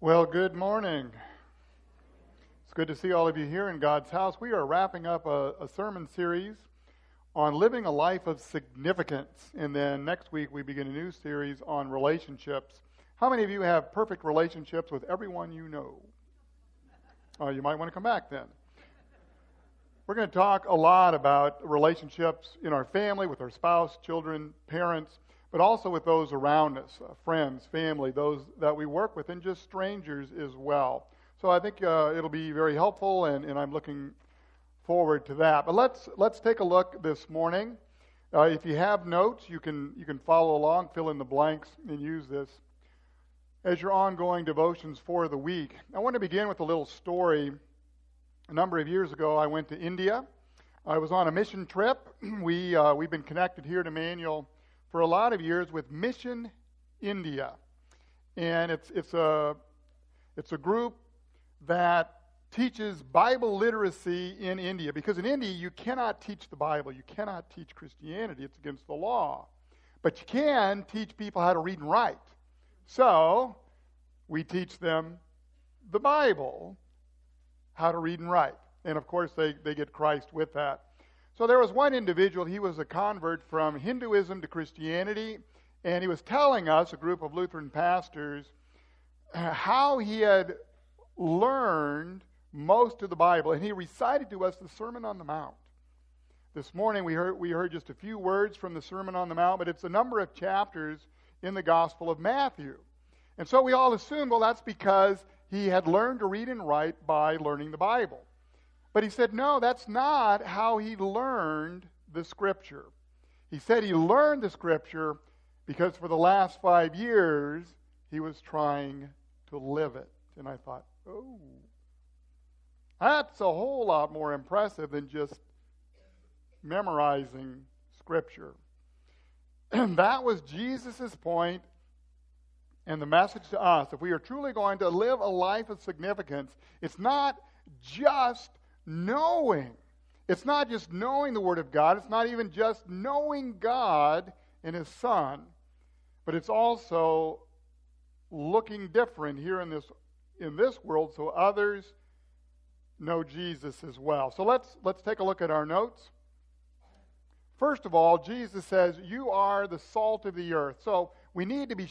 Well, good morning. It's good to see all of you here in God's house. We are wrapping up a sermon series on living a life of significance. And then next week we begin a new series on relationships. How many of you have perfect relationships with everyone you know? You might want to come back then. We're going to talk a lot about relationships in our family, with our spouse, children, parents, but also with those around us, friends, family, those that we work with, and just strangers as well. So I think it'll be very helpful, and I'm looking forward to that. But let's take a look this morning. If you have notes, you can follow along, fill in the blanks, and use this as your ongoing devotions for the week. I want to begin with a little story. A number of years ago, I went to India. I was on a mission trip. We've been connected here to Manual for a lot of years with Mission India, and it's a group that teaches Bible literacy in India, because in India you cannot teach the Bible, you cannot teach Christianity, it's against the law, but you can teach people how to read and write. So we teach them the Bible, how to read and write, and of course they get Christ with that. So there was one individual, he was a convert from Hinduism to Christianity, and he was telling us, a group of Lutheran pastors, how he had learned most of the Bible, and he recited to us the Sermon on the Mount. This morning we heard just a few words from the Sermon on the Mount, but it's a number of chapters in the Gospel of Matthew. And so we all assumed, well, that's because he had learned to read and write by learning the Bible. But he said, no, that's not how he learned the Scripture. He said he learned the Scripture because for the last 5 years, he was trying to live it. And I thought, oh, that's a whole lot more impressive than just memorizing Scripture. And that was Jesus' point and the message to us. If we are truly going to live a life of significance, it's not just knowing. It's not just knowing the Word of God. It's not even just knowing God and His Son. But it's also looking different here in this world so others know Jesus as well. So let's take a look at our notes. First of all, Jesus says, you are the salt of the earth. So we need to be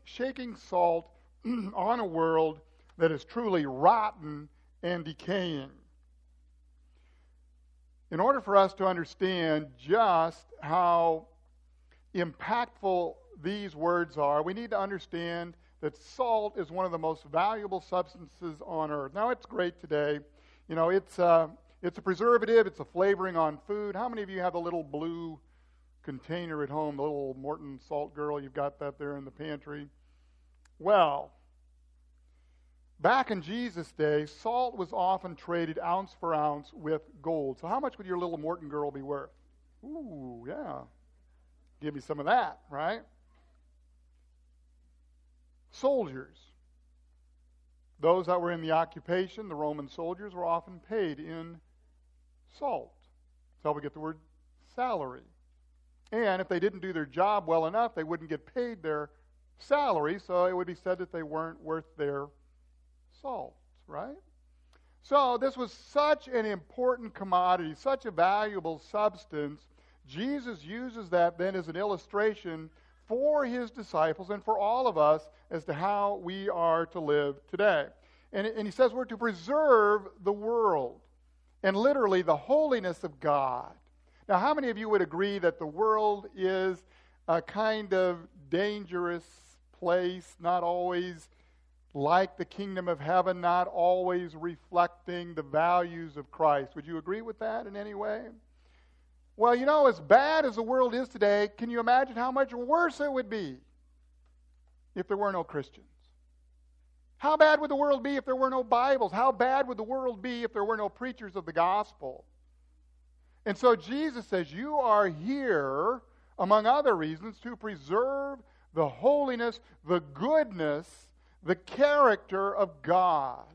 shaking salt on a world that is truly rotten and decaying. In order for us to understand just how impactful these words are, we need to understand that salt is one of the most valuable substances on earth. Now, it's great today. You know, it's a preservative, it's a flavoring on food. How many of you have the little blue container at home, the little Morton Salt Girl? You've got that there in the pantry. Well, back in Jesus' day, salt was often traded ounce for ounce with gold. So how much would your little Morton Girl be worth? Ooh, yeah. Give me some of that, right? Soldiers, those that were in the occupation, the Roman soldiers, were often paid in salt. That's how we get the word salary. And if they didn't do their job well enough, they wouldn't get paid their salary, so it would be said that they weren't worth their salt, right? So this was such an important commodity, such a valuable substance. Jesus uses that then as an illustration for his disciples and for all of us as to how we are to live today. And he says we're to preserve the world and literally the holiness of God. Now, how many of you would agree that the world is a kind of dangerous place, not always like the kingdom of heaven, not always reflecting the values of Christ? Would you agree with that in any way? Well, you know, as bad as the world is today, can you imagine how much worse it would be if there were no Christians? How bad would the world be if there were no Bibles? How bad would the world be if there were no preachers of the gospel? And so Jesus says, you are here, among other reasons, to preserve the holiness, the goodness, the character of God,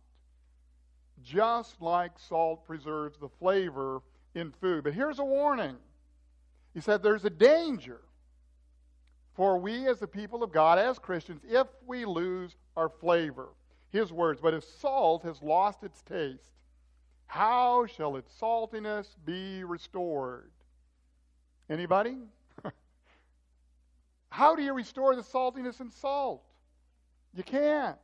just like salt preserves the flavor in food. But here's a warning. He said there's a danger for we as the people of God, as Christians, if we lose our flavor. His words, but if salt has lost its taste, how shall its saltiness be restored? Anybody? How do you restore the saltiness in salt? You can't.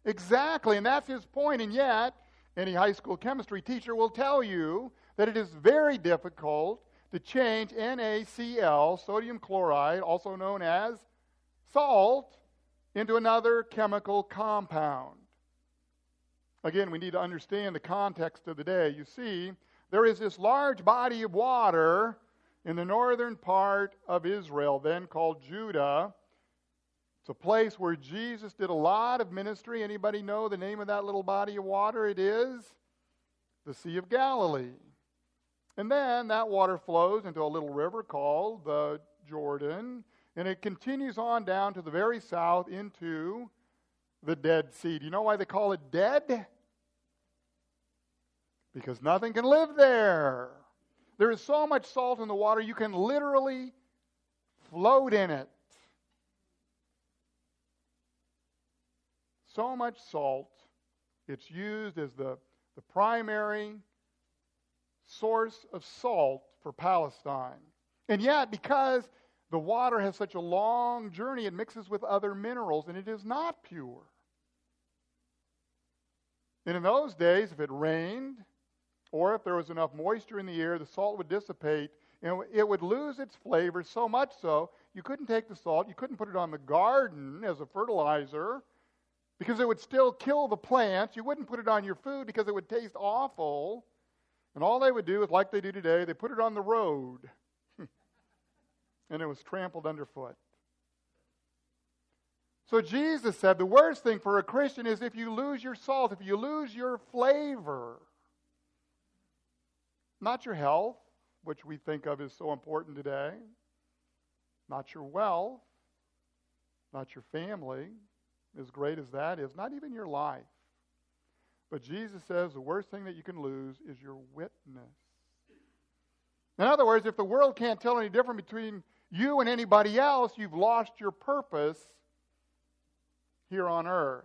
Exactly, and that's his point. And yet, any high school chemistry teacher will tell you that it is very difficult to change NaCl, sodium chloride, also known as salt, into another chemical compound. Again, we need to understand the context of the day. You see, there is this large body of water in the northern part of Israel, then called Judah. It's a place where Jesus did a lot of ministry. Anybody know the name of that little body of water? It is the Sea of Galilee. And then that water flows into a little river called the Jordan, and it continues on down to the very south into the Dead Sea. Do you know why they call it dead? Because nothing can live there. There is so much salt in the water, you can literally float in it. So much salt, it's used as the primary source of salt for Palestine. And yet, because the water has such a long journey, it mixes with other minerals, and it is not pure. And in those days, if it rained, or if there was enough moisture in the air, the salt would dissipate, and it would lose its flavor so much so, you couldn't take the salt, you couldn't put it on the garden as a fertilizer, because it would still kill the plants. You wouldn't put it on your food because it would taste awful. And all they would do is, like they do today, they put it on the road. And it was trampled underfoot. So Jesus said the worst thing for a Christian is if you lose your salt, if you lose your flavor. Not your health, which we think of as so important today. Not your wealth. Not your family, as great as that is. Not even your life. But Jesus says the worst thing that you can lose is your witness. In other words, if the world can't tell any difference between you and anybody else, you've lost your purpose here on earth.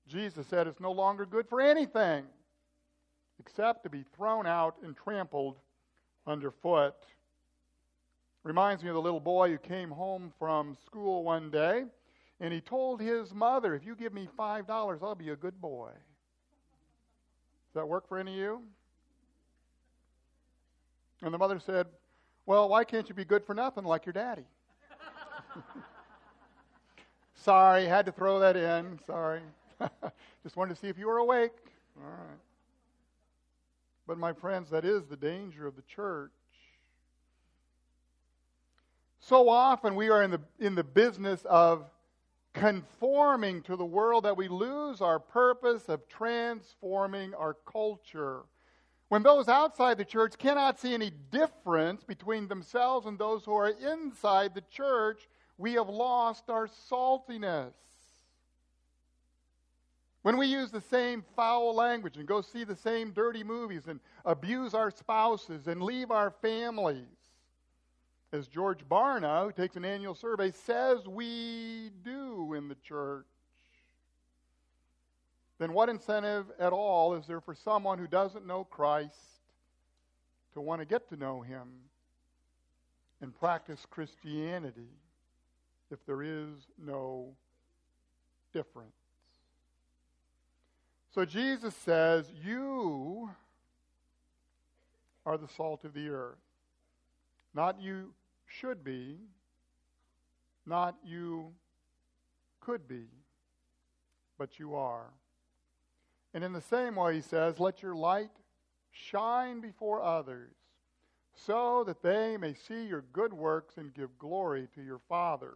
Jesus said it's no longer good for anything except to be thrown out and trampled underfoot. Reminds me of the little boy who came home from school one day, and he told his mother, if you give me $5, I'll be a good boy. Does that work for any of you? And the mother said, well, why can't you be good for nothing like your daddy? Sorry, had to throw that in. Sorry. Just wanted to see if you were awake. All right. But my friends, that is the danger of the church. So often we are in the business of conforming to the world that we lose our purpose of transforming our culture. When those outside the church cannot see any difference between themselves and those who are inside the church, we have lost our saltiness. When we use the same foul language and go see the same dirty movies and abuse our spouses and leave our families, as George Barna, who takes an annual survey, says we do in the church, then what incentive at all is there for someone who doesn't know Christ to want to get to know Him and practice Christianity if there is no difference? So Jesus says, you are the salt of the earth. Not you should be, not you could be, but you are. And in the same way, he says, let your light shine before others, so that they may see your good works and give glory to your Father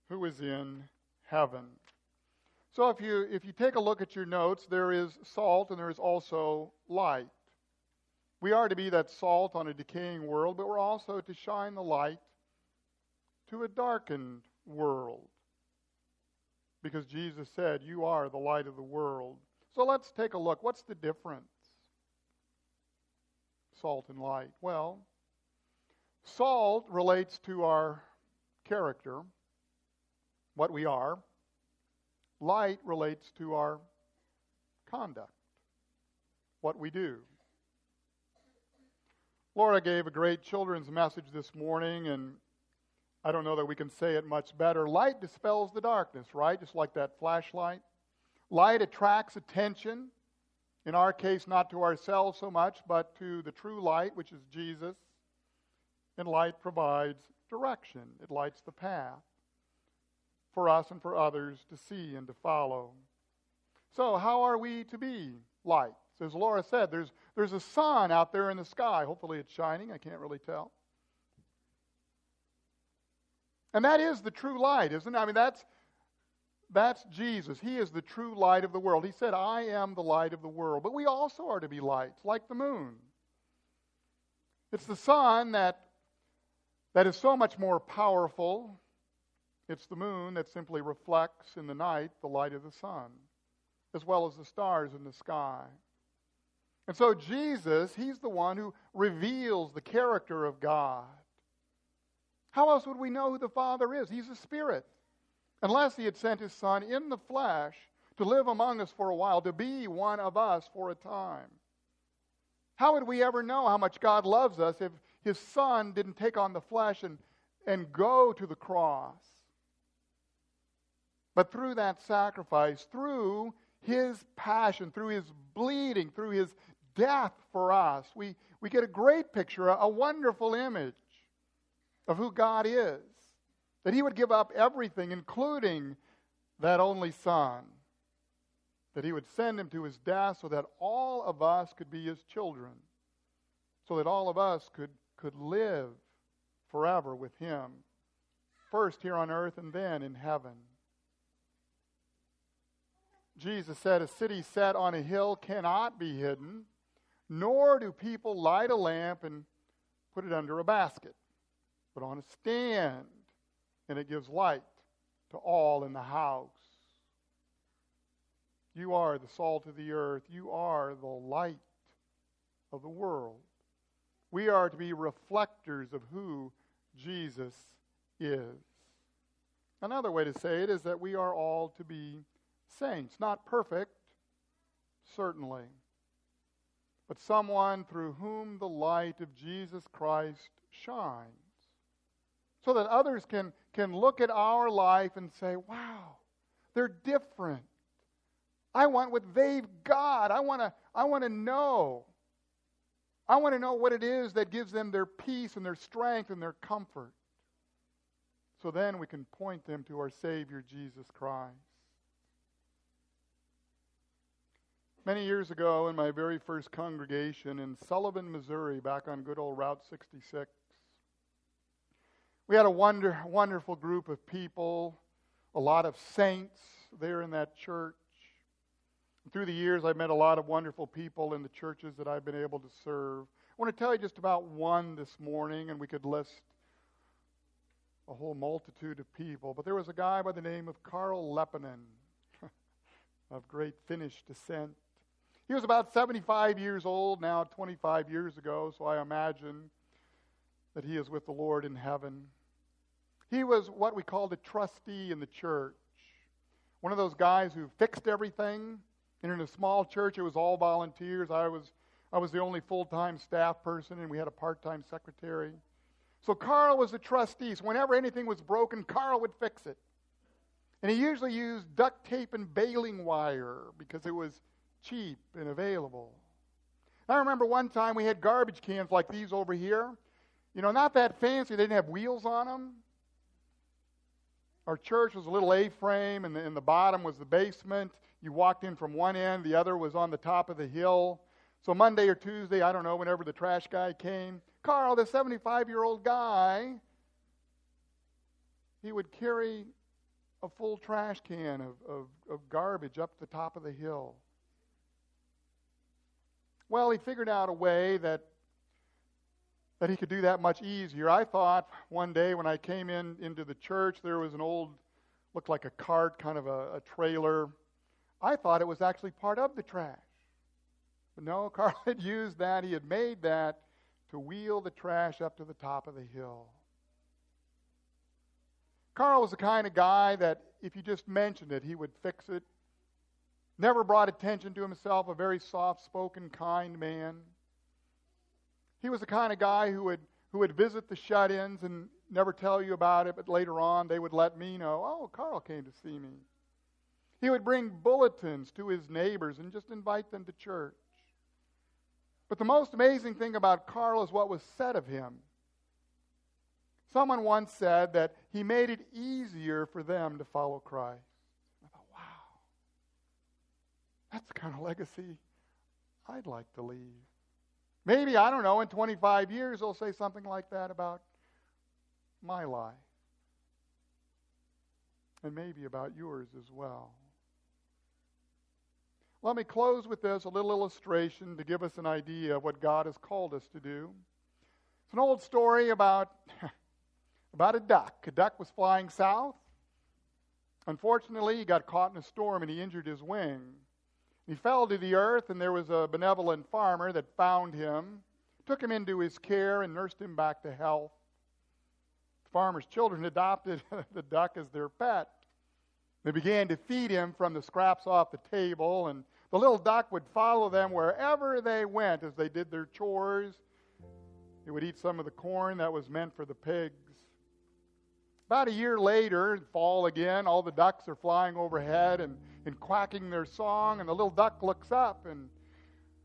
who is in heaven. So if you take a look at your notes, there is salt and there is also light. We are to be that salt on a decaying world, but we're also to shine the light to a darkened world. Because Jesus said, you are the light of the world. So let's take a look. What's the difference? Salt and light. Well, salt relates to our character, what we are. Light relates to our conduct, what we do. Laura gave a great children's message this morning, and I don't know that we can say it much better. Light dispels the darkness, right? Just like that flashlight. Light attracts attention. In our case, not to ourselves so much, but to the true light, which is Jesus. And light provides direction. It lights the path for us and for others to see and to follow. So how are we to be lights? As Laura said, there's a sun out there in the sky. Hopefully it's shining. I can't really tell. And that is the true light, isn't it? I mean, that's Jesus. He is the true light of the world. He said, I am the light of the world. But we also are to be lights, like the moon. It's the sun that is so much more powerful. It's the moon that simply reflects in the night the light of the sun, as well as the stars in the sky. And so Jesus, He's the one who reveals the character of God. How else would we know who the Father is? He's a Spirit. Unless He had sent His Son in the flesh to live among us for a while, to be one of us for a time. How would we ever know how much God loves us if His Son didn't take on the flesh and go to the cross? But through that sacrifice, through His passion, through His bleeding, through His death for us, we get a great picture, a wonderful image of who God is. That He would give up everything, including that only Son. That He would send Him to His death so that all of us could be His children. So that all of us could live forever with Him. First here on earth and then in heaven. Jesus said, a city set on a hill cannot be hidden, nor do people light a lamp and put it under a basket, but on a stand, and it gives light to all in the house. You are the salt of the earth. You are the light of the world. We are to be reflectors of who Jesus is. Another way to say it is that we are all to be saints. Not perfect, certainly, but someone through whom the light of Jesus Christ shines. So that others can look at our life and say, wow, they're different. I want what they've got. I want to know. I want to know what it is that gives them their peace and their strength and their comfort. So then we can point them to our Savior, Jesus Christ. Many years ago, in my very first congregation in Sullivan, Missouri, back on good old Route 66, we had a wonderful group of people, a lot of saints there in that church. And through the years, I've met a lot of wonderful people in the churches that I've been able to serve. I want to tell you just about one this morning, and we could list a whole multitude of people. But there was a guy by the name of Carl Leppänen, of great Finnish descent. He was about 75 years old now, 25 years ago, so I imagine that he is with the Lord in heaven. He was what we called a trustee in the church. One of those guys who fixed everything. And in a small church, it was all volunteers. I was the only full-time staff person, and we had a part-time secretary. So Carl was a trustee. So whenever anything was broken, Carl would fix it. And he usually used duct tape and baling wire because it was cheap and available. I remember one time we had garbage cans like these over here. You know, not that fancy. They didn't have wheels on them. Our church was a little A-frame, and in the bottom was the basement. You walked in from one end. The other was on the top of the hill. So Monday or Tuesday, I don't know, whenever the trash guy came, Carl, the 75-year-old guy, he would carry a full trash can of garbage up the top of the hill. Well, he figured out a way that he could do that much easier. I thought one day when I came into the church, there was an old, looked like a cart, kind of a trailer. I thought it was actually part of the trash. But no, Carl had used that. He had made that to wheel the trash up to the top of the hill. Carl was the kind of guy that if you just mentioned it, he would fix it. Never brought attention to himself, a very soft-spoken, kind man. He was the kind of guy who would visit the shut-ins and never tell you about it, but later on they would let me know, oh, Carl came to see me. He would bring bulletins to his neighbors and just invite them to church. But the most amazing thing about Carl is what was said of him. Someone once said that he made it easier for them to follow Christ. I thought, wow, that's the kind of legacy I'd like to leave. Maybe, I don't know, in 25 years they'll say something like that about my life. And maybe about yours as well. Let me close with this, a little illustration to give us an idea of what God has called us to do. It's an old story about a duck. A duck was flying south. Unfortunately, he got caught in a storm and he injured his wing. He fell to the earth, and there was a benevolent farmer that found him, took him into his care, and nursed him back to health. The farmer's children adopted the duck as their pet. They began to feed him from the scraps off the table, and the little duck would follow them wherever they went as they did their chores. He would eat some of the corn that was meant for the pigs. About a year later, fall again, all the ducks are flying overhead and quacking their song, and the little duck looks up, and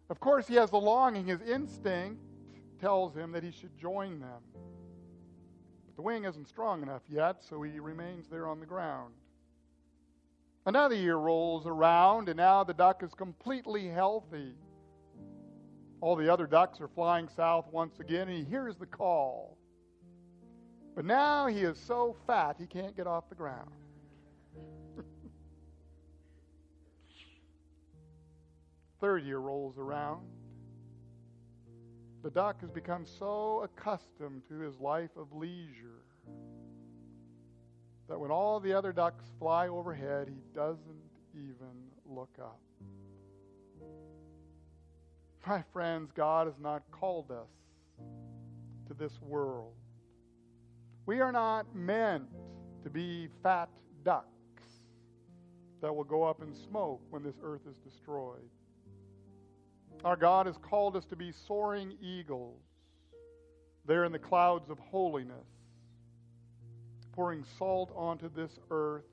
of course he has the longing. His instinct tells him that he should join them. But the wing isn't strong enough yet, so he remains there on the ground. Another year rolls around, and now the duck is completely healthy. All the other ducks are flying south once again, and he hears the call. But now he is so fat he can't get off the ground. Third year rolls around. The duck has become so accustomed to his life of leisure that when all the other ducks fly overhead, he doesn't even look up. My friends, God has not called us to this world. We are not meant to be fat ducks that will go up in smoke when this earth is destroyed. Our God has called us to be soaring eagles there in the clouds of holiness, pouring salt onto this earth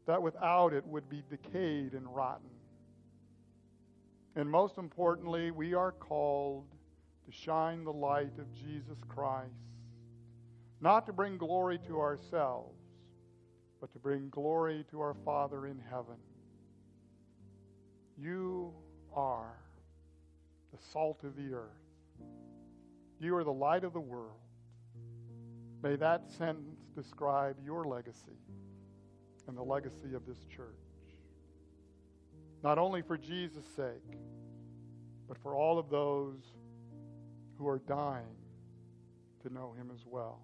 that without it would be decayed and rotten. And most importantly, we are called to shine the light of Jesus Christ, not to bring glory to ourselves, but to bring glory to our Father in heaven. You are the salt of the earth. You are the light of the world. May that sentence describe your legacy and the legacy of this church. Not only for Jesus' sake, but for all of those who are dying to know him as well.